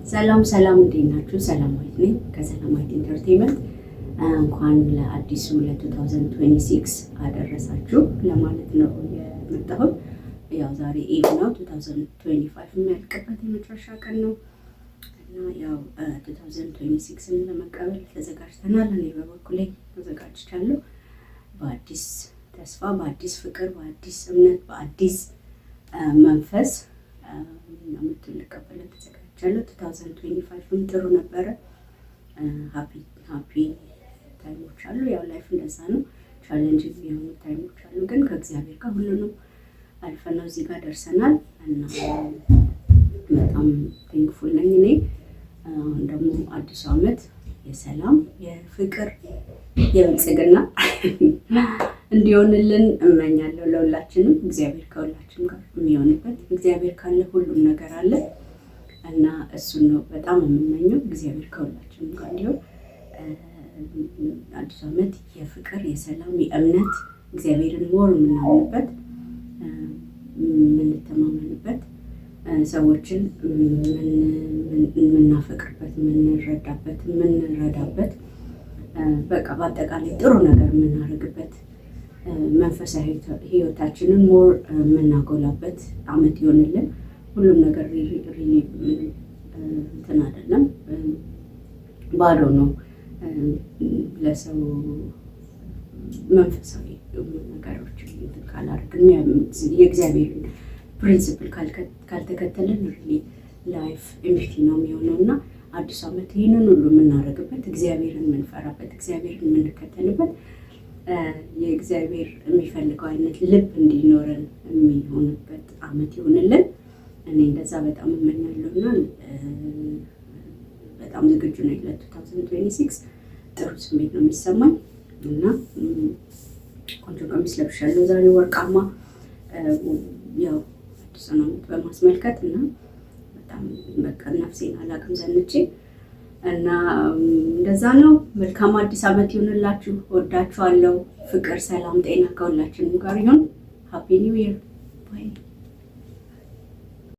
ሰላም እንዴት ናችሁ? ሰላማዊት ነኝ ከሰላማዊት ኢንተርቴይንመንት። እንኳን ለአዲሱ ለ2026 አደረሳችሁ ለማለት ነው የመጣሁት። ያው ዛሬ ኢቭ ነው 2025 የሚያልቅበት የመጨረሻ ቀን ነው እና ያው 2026ን ለመቀበል ተዘጋጅተናል። እኔ በበኩሌ ተዘጋጅቻለሁ። በአዲስ ተስፋ፣ በአዲስ ፍቅር፣ በአዲስ እምነት፣ በአዲስ መንፈስ የምትቀበለን ተዘጋጅቻለሁ። 2025ም ጥሩ ነበረ። ሃፒ ታይሞች አሉ። ያው ላይፍ እንደዛ ነው። ቻሌንጅ የሆኑ ታይሞች አሉ፣ ግን ከእግዚአብሔር ጋር ሁሉንም አልፈን ነው እዚህ ጋር ደርሰናል እና በጣም ቴንክፉል ነኝ እኔ። አሁን ደግሞ አዲሱ ዓመት የሰላም፣ የፍቅር፣ የብልጽግና እንዲሆንልን እመኛለሁ ለሁላችንም። እግዚአብሔር ከሁላችንም ጋር የሚሆንበት፣ እግዚአብሔር ካለ ሁሉም ነገር አለ እና እሱን ነው በጣም የምመኘው። እግዚአብሔር ከሁላችንም ጋር እንዲሆን አዲሱ ዓመት የፍቅር፣ የሰላም፣ የእምነት እግዚአብሔርን ሞር የምናምንበት፣ የምንተማመንበት፣ ሰዎችን የምናፈቅርበት፣ የምንረዳበት በቃ በአጠቃላይ ጥሩ ነገር የምናደርግበት፣ መንፈሳዊ ህይወታችንን ሞር የምናጎላበት ዓመት ይሆንልን። ሁሉም ነገር ሪሊ እንትን አይደለም፣ ባዶ ነው። ለሰው መንፈሳዊ ነገሮች ካላደረግን፣ የእግዚአብሔርን ፕሪንሲፕል ካልተከተልን ሪሊ ላይፍ ኤምፕቲ ነው የሚሆነው እና አዲስ ዓመት ይህንን ሁሉ የምናደርግበት፣ እግዚአብሔርን የምንፈራበት፣ እግዚአብሔርን የምንከተልበት፣ የእግዚአብሔር የሚፈልገው አይነት ልብ እንዲኖረን የሚሆንበት ዓመት ይሆንልን። እኔ እንደዛ በጣም እመኛለሁ እና በጣም ዝግጁ ነኝ ለ2026። ጥሩ ስሜት ነው የሚሰማኝ እና ቆንጆ ቀሚስ ለብሻለሁ ዛሬ ወርቃማ፣ ያው አዲስ ዓመት በማስመልከት እና በጣም በቃ ነፍሴን አላቅም ዘንቼ እና እንደዛ ነው። መልካም አዲስ ዓመት ይሁንላችሁ። ወዳችኋለሁ። ፍቅር፣ ሰላም፣ ጤና ከሁላችንም ጋር ይሁን። ሃፒ ኒው ይር ባይ